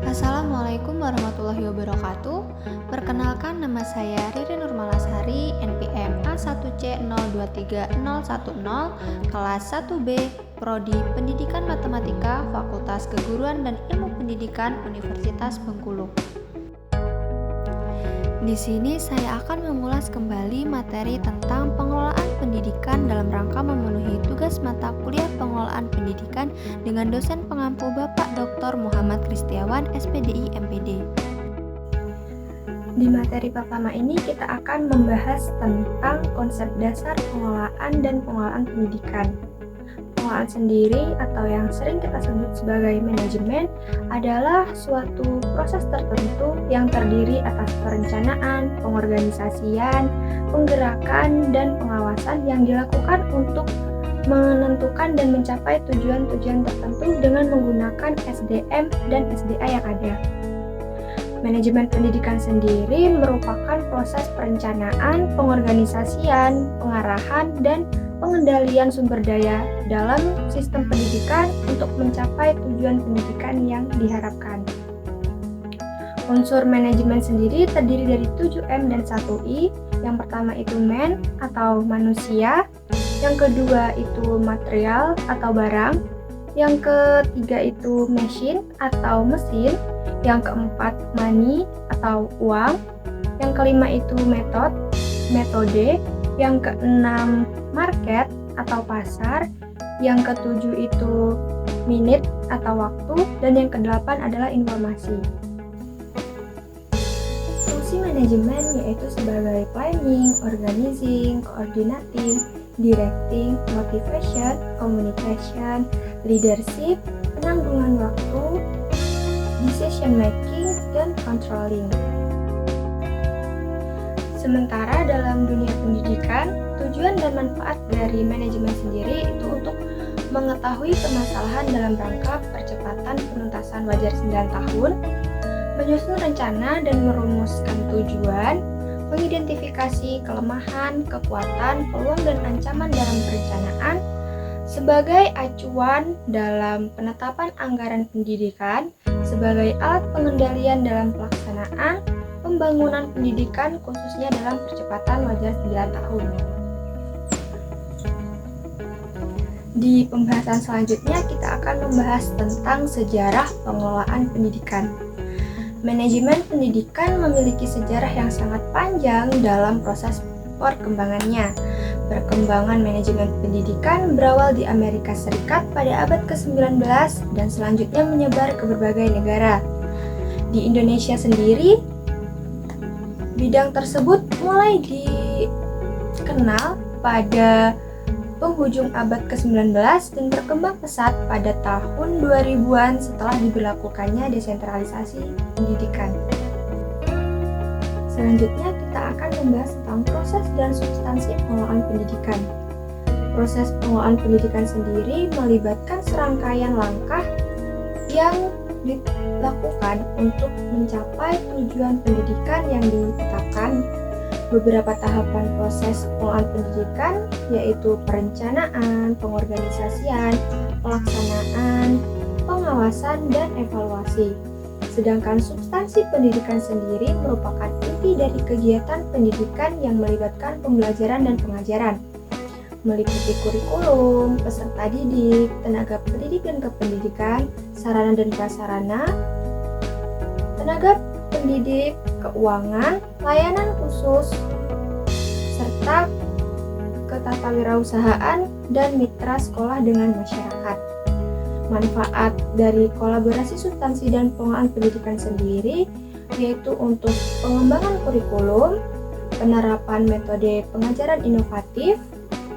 Assalamualaikum warahmatullahi wabarakatuh. Perkenalkan, nama saya Riri Nurmalasari, NPM A1C023010, kelas 1B, Prodi Pendidikan Matematika, Fakultas Keguruan dan Ilmu Pendidikan, Universitas Bengkulu. Di sini saya akan mengulas kembali materi tentang pengelolaan pendidikan dalam rangka memenuhi tugas mata kuliah pengelolaan pendidikan dengan dosen pengampu Bapak Dr. Muhammad Kristiawan, SPDI MPD. Di materi pertama ini kita akan membahas tentang konsep dasar pengelolaan dan pengelolaan pendidikan. Pengelolaan sendiri atau yang sering kita sebut sebagai manajemen adalah suatu proses tertentu yang terdiri atas perencanaan, pengorganisasian, penggerakan, dan pengawasan yang dilakukan untuk menentukan dan mencapai tujuan-tujuan tertentu dengan menggunakan SDM dan SDA yang ada. Manajemen pendidikan sendiri merupakan proses perencanaan, pengorganisasian, pengarahan, dan pengendalian sumber daya dalam sistem pendidikan untuk mencapai tujuan pendidikan yang diharapkan. Unsur manajemen sendiri terdiri dari 7M dan 1I. Yang pertama itu man atau manusia, yang kedua itu material atau barang, yang ketiga itu machine atau mesin, yang keempat money atau uang, yang kelima itu metode, yang keenam market atau pasar, yang ketujuh itu minute atau waktu, dan yang kedelapan adalah informasi. Fungsi manajemen yaitu sebagai planning, organizing, coordinating, directing, motivation, communication, leadership, penanggungan waktu, decision making, dan controlling. Sementara dalam dunia pendidikan, tujuan dan manfaat dari manajemen sendiri itu untuk mengetahui permasalahan dalam rangka percepatan penuntasan wajar 9 tahun, menyusun rencana dan merumuskan tujuan, mengidentifikasi kelemahan, kekuatan, peluang, dan ancaman dalam perencanaan, sebagai acuan dalam penetapan anggaran pendidikan, sebagai alat pengendalian dalam pelaksanaan pembangunan pendidikan khususnya dalam percepatan wajar 9 tahun. Di pembahasan selanjutnya kita akan membahas tentang sejarah pengelolaan pendidikan. Manajemen pendidikan memiliki sejarah yang sangat panjang dalam proses perkembangannya. Perkembangan manajemen pendidikan berawal di Amerika Serikat pada abad ke-19 dan selanjutnya menyebar ke berbagai negara. Di Indonesia sendiri, bidang tersebut mulai dikenal pada penghujung abad ke-19 dan berkembang pesat pada tahun 2000-an setelah diberlakukannya desentralisasi pendidikan. Selanjutnya kita akan membahas tentang proses dan substansi pengelolaan pendidikan. Proses pengelolaan pendidikan sendiri melibatkan serangkaian langkah yang dilakukan untuk mencapai tujuan pendidikan yang ditetapkan. Beberapa tahapan proses pengelolaan pendidikan yaitu perencanaan, pengorganisasian, pelaksanaan, pengawasan, dan evaluasi. Sedangkan substansi pendidikan sendiri merupakan inti dari kegiatan pendidikan yang melibatkan pembelajaran dan pengajaran, meliputi kurikulum, peserta didik, tenaga pendidik dan kependidikan, sarana dan prasarana, tenaga pendidik, keuangan, layanan khusus, serta ketatawirausahaan dan mitra sekolah dengan masyarakat. Manfaat dari kolaborasi substansi dan pengelolaan pendidikan sendiri yaitu untuk pengembangan kurikulum, penerapan metode pengajaran inovatif,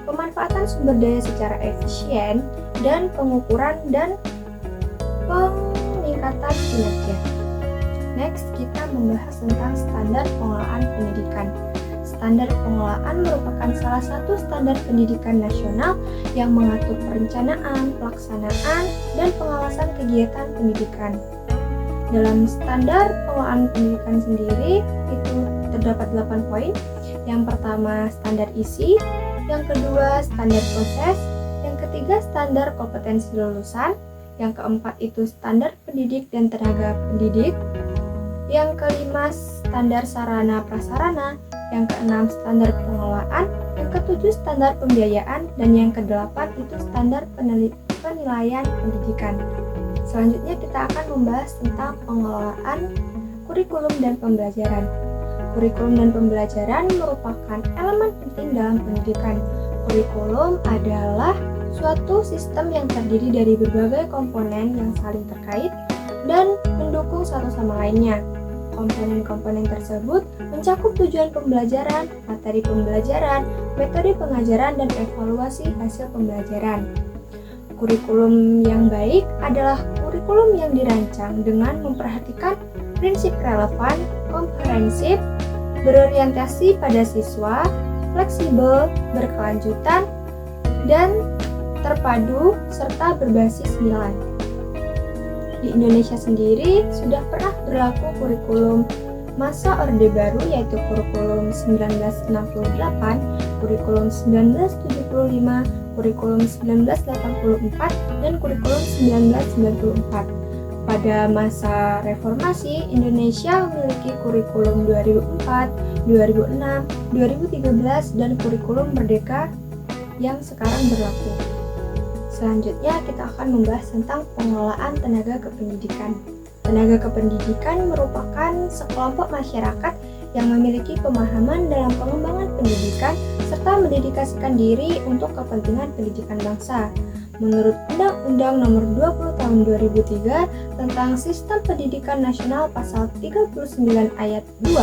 pemanfaatan sumber daya secara efisien, dan pengukuran dan peningkatan kinerja. Next, kita membahas tentang standar pengelolaan pendidikan. Standar pengelolaan merupakan salah satu standar pendidikan nasional yang mengatur perencanaan, pelaksanaan, dan pengawasan kegiatan pendidikan. Dalam standar pengelolaan pendidikan sendiri itu terdapat 8 poin. Yang pertama standar isi, yang kedua standar proses, yang ketiga standar kompetensi lulusan, Yang keempat itu standar pendidik dan tenaga pendidik. Yang kelima standar sarana prasarana. Yang keenam standar pengelolaan. Yang ketujuh standar pembiayaan. Dan yang kedelapan itu standar penilaian pendidikan. Selanjutnya kita akan membahas tentang pengelolaan kurikulum dan pembelajaran. Kurikulum dan pembelajaran merupakan elemen penting dalam pendidikan. Kurikulum adalah suatu sistem yang terdiri dari berbagai komponen yang saling terkait dan mendukung satu sama lainnya. Komponen-komponen tersebut mencakup tujuan pembelajaran, materi pembelajaran, metode pengajaran, dan evaluasi hasil pembelajaran. Kurikulum yang baik adalah kurikulum yang dirancang dengan memperhatikan prinsip relevan, komprehensif, berorientasi pada siswa, fleksibel, berkelanjutan, dan terpadu serta berbasis nilai. Di Indonesia sendiri sudah pernah berlaku kurikulum masa Orde Baru yaitu kurikulum 1968, kurikulum 1975, kurikulum 1984, dan kurikulum 1994. Pada masa reformasi, Indonesia memiliki kurikulum 2004, 2006, 2013, dan kurikulum merdeka yang sekarang berlaku. Selanjutnya kita akan membahas tentang pengelolaan tenaga kependidikan. Tenaga kependidikan merupakan sekelompok masyarakat yang memiliki pemahaman dalam pengembangan pendidikan serta mendedikasikan diri untuk kepentingan pendidikan bangsa. Menurut Undang-Undang Nomor 20 Tahun 2003 tentang Sistem Pendidikan Nasional Pasal 39 Ayat 2,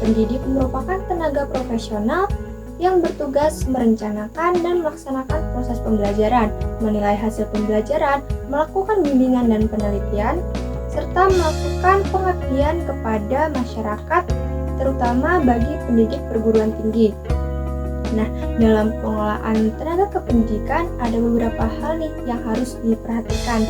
pendidik merupakan tenaga profesional yang bertugas merencanakan dan melaksanakan proses pembelajaran, menilai hasil pembelajaran, melakukan bimbingan dan penelitian, serta melakukan pengabdian kepada masyarakat, terutama bagi pendidik perguruan tinggi. Nah, dalam pengelolaan tenaga kependidikan ada beberapa hal nih yang harus diperhatikan.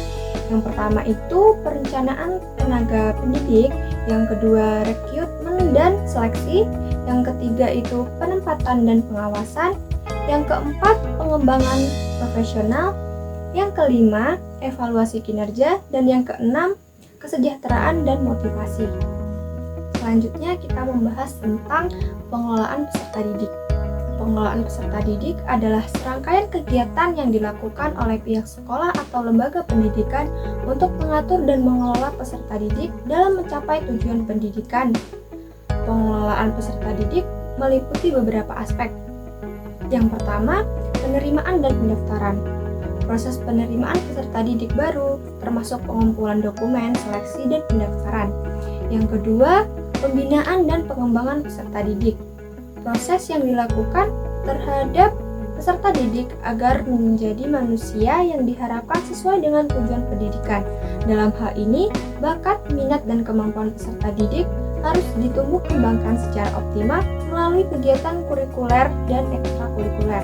Yang pertama itu perencanaan tenaga pendidik, yang kedua rekrutmen dan seleksi, yang ketiga itu penempatan dan pengawasan, yang keempat pengembangan profesional, yang kelima evaluasi kinerja, dan yang keenam kesejahteraan dan motivasi. Selanjutnya kita membahas tentang pengelolaan peserta didik. Pengelolaan peserta didik adalah serangkaian kegiatan yang dilakukan oleh pihak sekolah atau lembaga pendidikan untuk mengatur dan mengelola peserta didik dalam mencapai tujuan pendidikan. Pengelolaan peserta didik meliputi beberapa aspek. Yang pertama, penerimaan dan pendaftaran. Proses penerimaan peserta didik baru termasuk pengumpulan dokumen, seleksi, dan pendaftaran. Yang kedua, pembinaan dan pengembangan peserta didik. Proses yang dilakukan terhadap peserta didik agar menjadi manusia yang diharapkan sesuai dengan tujuan pendidikan. Dalam hal ini, bakat, minat, dan kemampuan peserta didik harus ditumbuh kembangkan secara optimal melalui kegiatan kurikuler dan ekstrakurikuler.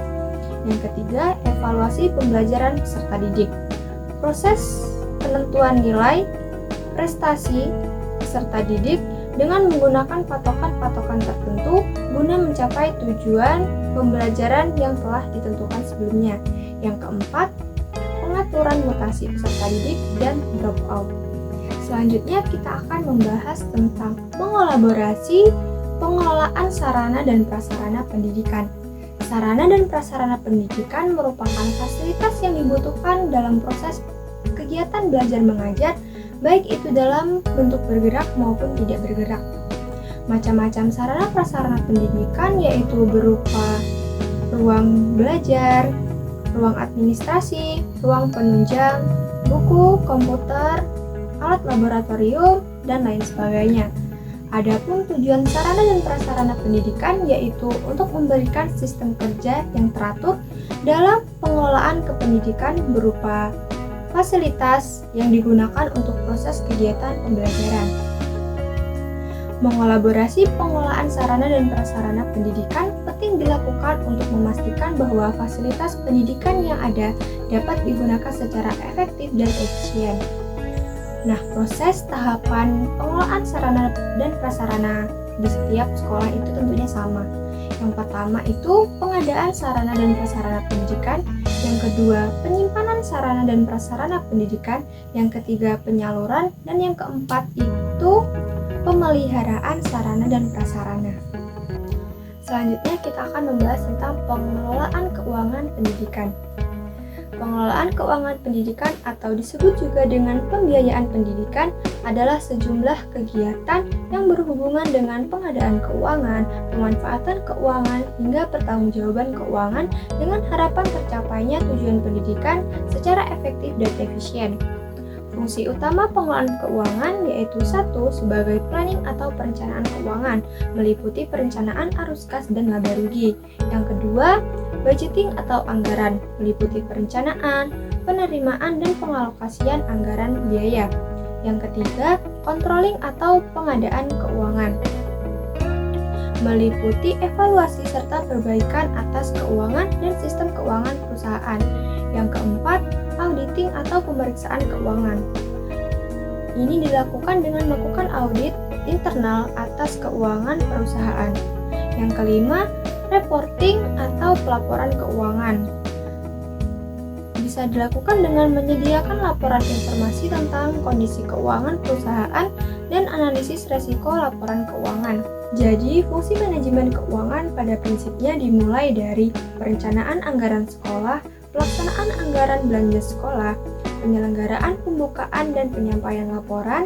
Yang ketiga, evaluasi pembelajaran peserta didik. Proses penentuan nilai prestasi peserta didik dengan menggunakan patokan-patokan tertentu guna mencapai tujuan pembelajaran yang telah ditentukan sebelumnya. Yang keempat, pengaturan mutasi peserta didik dan dropout. Selanjutnya kita akan membahas tentang mengolaborasi pengelolaan sarana dan prasarana pendidikan. Sarana dan prasarana pendidikan merupakan fasilitas yang dibutuhkan dalam proses kegiatan belajar mengajar, baik itu dalam bentuk bergerak maupun tidak bergerak. Macam-macam sarana prasarana pendidikan yaitu berupa ruang belajar, ruang administrasi, ruang penunjang, buku, komputer, alat laboratorium, dan lain sebagainya. Adapun tujuan sarana dan prasarana pendidikan yaitu untuk memberikan sistem kerja yang teratur dalam pengelolaan kependidikan berupa fasilitas yang digunakan untuk proses kegiatan pembelajaran. Mengolaborasi pengelolaan sarana dan prasarana pendidikan penting dilakukan untuk memastikan bahwa fasilitas pendidikan yang ada dapat digunakan secara efektif dan efisien. Nah, proses tahapan pengelolaan sarana dan prasarana di setiap sekolah itu tentunya sama. Yang pertama itu pengadaan sarana dan prasarana pendidikan, yang kedua penyimpanan penyediaan sarana dan prasarana pendidikan, yang ketiga penyaluran, dan yang keempat itu pemeliharaan sarana dan prasarana. Selanjutnya kita akan membahas tentang pengelolaan keuangan pendidikan. Pengelolaan keuangan pendidikan atau disebut juga dengan pembiayaan pendidikan adalah sejumlah kegiatan yang berhubungan dengan pengadaan keuangan, pemanfaatan keuangan, hingga pertanggungjawaban keuangan dengan harapan tercapainya tujuan pendidikan secara efektif dan efisien. Fungsi utama pengelolaan keuangan yaitu 1. Sebagai planning atau perencanaan keuangan, meliputi perencanaan arus kas dan laba rugi. Yang kedua, budgeting atau anggaran, meliputi perencanaan, penerimaan, dan pengalokasian anggaran biaya. Yang ketiga, controlling atau pengadaan keuangan, meliputi evaluasi serta perbaikan atas keuangan dan sistem keuangan perusahaan. Yang keempat, auditing atau pemeriksaan keuangan. Ini dilakukan dengan melakukan audit internal atas keuangan perusahaan. Yang kelima, reporting atau pelaporan keuangan. Bisa dilakukan dengan menyediakan laporan informasi tentang kondisi keuangan perusahaan dan analisis resiko laporan keuangan. Jadi, fungsi manajemen keuangan pada prinsipnya dimulai dari perencanaan anggaran sekolah, pelaksanaan anggaran belanja sekolah, penyelenggaraan pembukaan dan penyampaian laporan,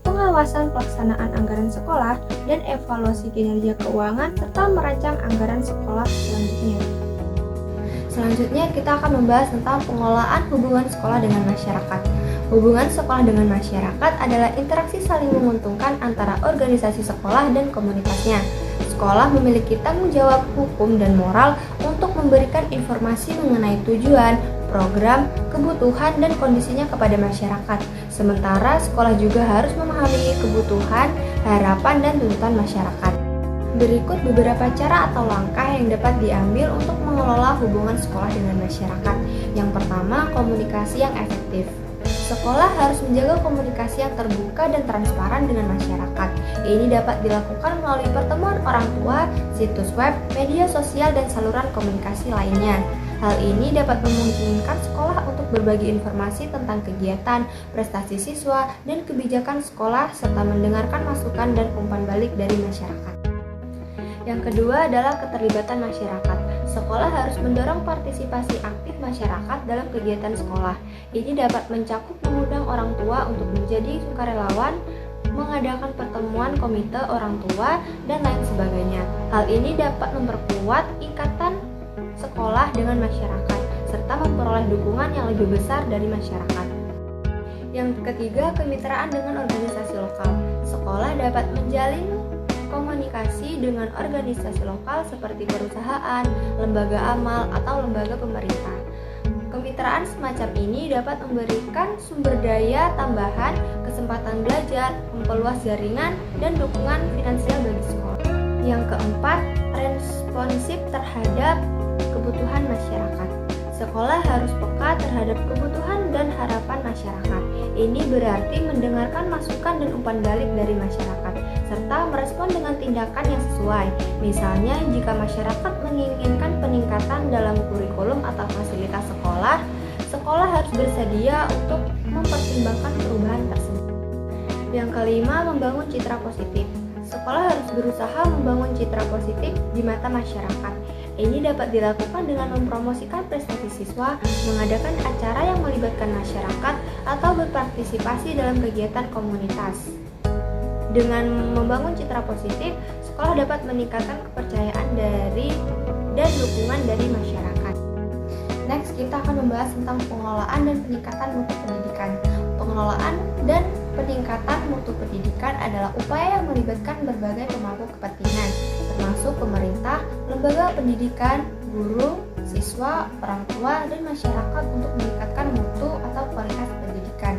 pengawasan pelaksanaan anggaran sekolah, dan evaluasi kinerja keuangan, serta merancang anggaran sekolah selanjutnya. Selanjutnya kita akan membahas tentang pengelolaan hubungan sekolah dengan masyarakat. Hubungan sekolah dengan masyarakat adalah interaksi saling menguntungkan antara organisasi sekolah dan komunitasnya. Sekolah memiliki tanggung jawab hukum dan moral untuk memberikan informasi mengenai tujuan, program, kebutuhan, dan kondisinya kepada masyarakat. Sementara sekolah juga harus memahami kebutuhan, harapan, dan tuntutan masyarakat. Berikut beberapa cara atau langkah yang dapat diambil untuk mengelola hubungan sekolah dengan masyarakat. Yang pertama, komunikasi yang efektif. Sekolah harus menjaga komunikasi yang terbuka dan transparan dengan masyarakat. Ini dapat dilakukan melalui pertemuan orang tua, situs web, media sosial, dan saluran komunikasi lainnya. Hal ini dapat memungkinkan sekolah untuk berbagi informasi tentang kegiatan, prestasi siswa, dan kebijakan sekolah, serta mendengarkan masukan dan umpan balik dari masyarakat. Yang kedua adalah keterlibatan masyarakat. Sekolah harus mendorong partisipasi aktif masyarakat dalam kegiatan sekolah. Ini dapat mencakup mengundang orang tua untuk menjadi sukarelawan, mengadakan pertemuan komite orang tua, dan lain sebagainya. Hal ini dapat memperkuat ikatan sekolah dengan masyarakat, serta memperoleh dukungan yang lebih besar dari masyarakat. Yang ketiga, kemitraan dengan organisasi lokal. Sekolah dapat menjalin komunikasi dengan organisasi lokal seperti perusahaan, lembaga amal, atau lembaga pemerintah. Kemitraan semacam ini dapat memberikan sumber daya tambahan, kesempatan belajar, memperluas jaringan, dan dukungan finansial bagi sekolah. Yang keempat, responsif terhadap kebutuhan masyarakat. Sekolah harus peka terhadap kebutuhan dan harapan masyarakat. Ini berarti mendengarkan masukan dan umpan balik dari masyarakat, serta merespon dengan tindakan yang sesuai. Misalnya, jika masyarakat menginginkan peningkatan dalam kurikulum atau fasilitas sekolah, sekolah harus bersedia untuk mempertimbangkan perubahan tersebut. Yang kelima, membangun citra positif. Sekolah harus berusaha membangun citra positif di mata masyarakat. Ini dapat dilakukan dengan mempromosikan prestasi siswa, mengadakan acara yang melibatkan masyarakat, atau berpartisipasi dalam kegiatan komunitas. Dengan membangun citra positif, sekolah dapat meningkatkan kepercayaan dan dukungan dari masyarakat. Next, kita akan membahas tentang pengelolaan dan peningkatan mutu pendidikan. Pengelolaan dan peningkatan mutu pendidikan adalah upaya yang melibatkan berbagai pemangku kepentingan, termasuk pemerintah, lembaga pendidikan, guru, siswa, orang tua, dan masyarakat untuk meningkatkan mutu atau kualitas pendidikan.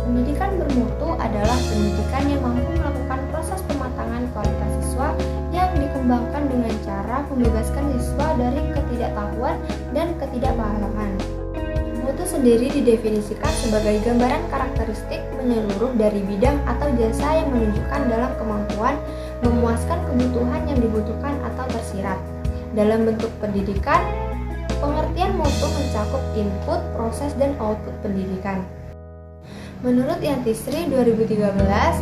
Pendidikan bermutu adalah pendidikan yang mampu melakukan proses pematangan kualitas siswa yang dikembangkan dengan cara membebaskan siswa dari ketidaktahuan dan ketidakpahaman. Mutu sendiri didefinisikan sebagai gambaran karakteristik menyeluruh dari bidang atau jasa yang menunjukkan dalam kemampuan memuaskan kebutuhan yang dibutuhkan atau tersirat. Dalam bentuk pendidikan, Pengertian mutu mencakup input, proses, dan output pendidikan. Menurut Yantisri 2013,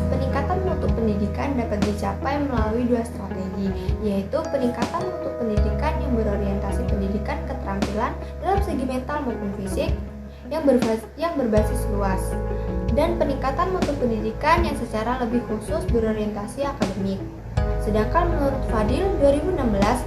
peningkatan mutu pendidikan dapat dicapai melalui dua strategi, yaitu peningkatan mutu pendidikan yang berorientasi pendidikan keterampilan dalam segi mental maupun fisik yang berbasis luas, dan peningkatan mutu pendidikan yang secara lebih khusus berorientasi akademik. Sedangkan menurut Fadil 2016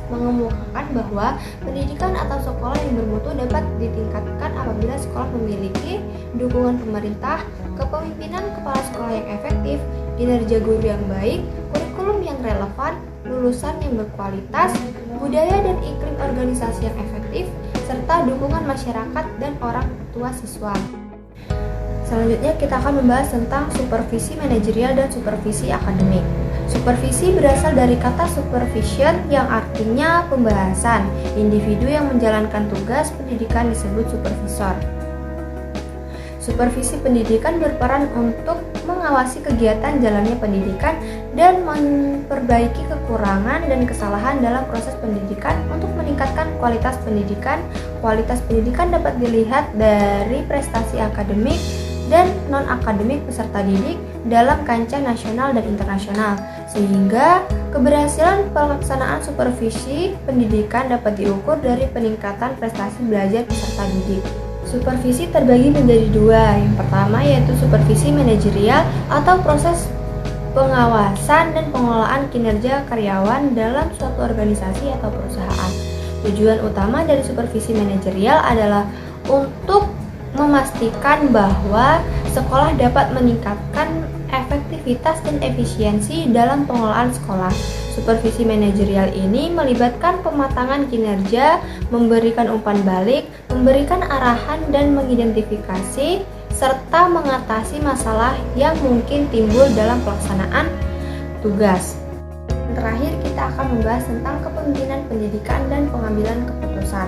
mengemukakan bahwa pendidikan atau sekolah yang bermutu dapat ditingkatkan apabila sekolah memiliki dukungan pemerintah, kepemimpinan kepala sekolah yang efektif, kinerja guru yang baik, kurikulum yang relevan, lulusan yang berkualitas, budaya dan iklim organisasi yang efektif, serta dukungan masyarakat dan orang tua siswa. Selanjutnya kita akan membahas tentang supervisi manajerial dan supervisi akademik. Supervisi berasal dari kata supervision yang artinya pembahasan. Individu yang menjalankan tugas pendidikan disebut supervisor. Supervisi pendidikan berperan untuk mengawasi kegiatan jalannya pendidikan dan memperbaiki kekurangan dan kesalahan dalam proses pendidikan untuk meningkatkan kualitas pendidikan. Kualitas pendidikan dapat dilihat dari prestasi akademik dan non-akademik peserta didik dalam kancah nasional dan internasional, sehingga keberhasilan pelaksanaan supervisi pendidikan dapat diukur dari peningkatan prestasi belajar peserta didik. Supervisi terbagi menjadi dua. Yang pertama yaitu supervisi manajerial atau proses pengawasan dan pengelolaan kinerja karyawan dalam suatu organisasi atau perusahaan. Tujuan utama dari supervisi manajerial adalah untuk memastikan bahwa sekolah dapat meningkatkan efektivitas dan efisiensi dalam pengelolaan sekolah. Supervisi manajerial ini melibatkan pematangan kinerja, memberikan umpan balik, memberikan arahan dan mengidentifikasi serta mengatasi masalah yang mungkin timbul dalam pelaksanaan tugas. Terakhir kita akan membahas tentang kepemimpinan pendidikan dan pengambilan keputusan.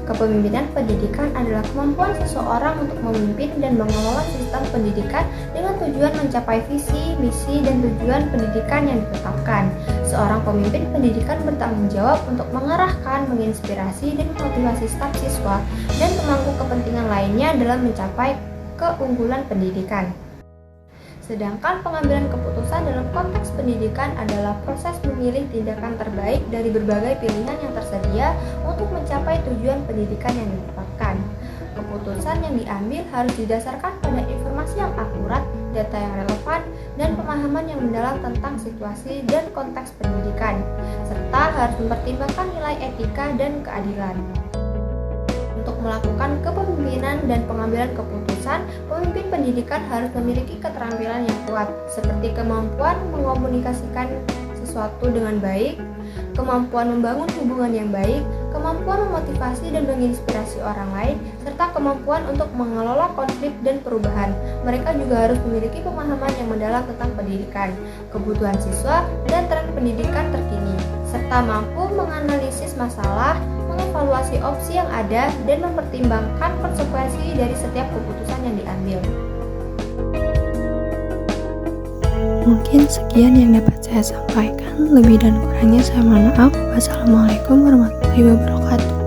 Kepemimpinan pendidikan adalah kemampuan seseorang untuk memimpin dan mengelola sistem pendidikan dengan tujuan mencapai visi, misi, dan tujuan pendidikan yang ditetapkan. Seorang pemimpin pendidikan bertanggung jawab untuk mengarahkan, menginspirasi, dan memotivasi staf siswa dan pemangku kepentingan lainnya dalam mencapai keunggulan pendidikan. Sedangkan pengambilan keputusan dalam konteks pendidikan adalah proses memilih tindakan terbaik dari berbagai pilihan yang tersedia untuk mencapai tujuan pendidikan yang ditetapkan. Keputusan yang diambil harus didasarkan pada informasi yang akurat, data yang relevan, dan pemahaman yang mendalam tentang situasi dan konteks pendidikan, serta harus mempertimbangkan nilai etika dan keadilan. Untuk melakukan kepemimpinan dan pengambilan keputusan, pemimpin pendidikan harus memiliki keterampilan yang kuat, seperti kemampuan mengomunikasikan sesuatu dengan baik, kemampuan membangun hubungan yang baik, kemampuan memotivasi dan menginspirasi orang lain, serta kemampuan untuk mengelola konflik dan perubahan. Mereka juga harus memiliki pemahaman yang mendalam tentang pendidikan, kebutuhan siswa, dan tren pendidikan terkini, serta mampu menganalisis masalah, mengevaluasi opsi yang ada, dan mempertimbangkan konsekuensi dari setiap keputusan yang diambil. Mungkin sekian yang dapat saya sampaikan. Lebih dan kurangnya saya mohon maaf. Wassalamualaikum warahmatullahi wabarakatuh.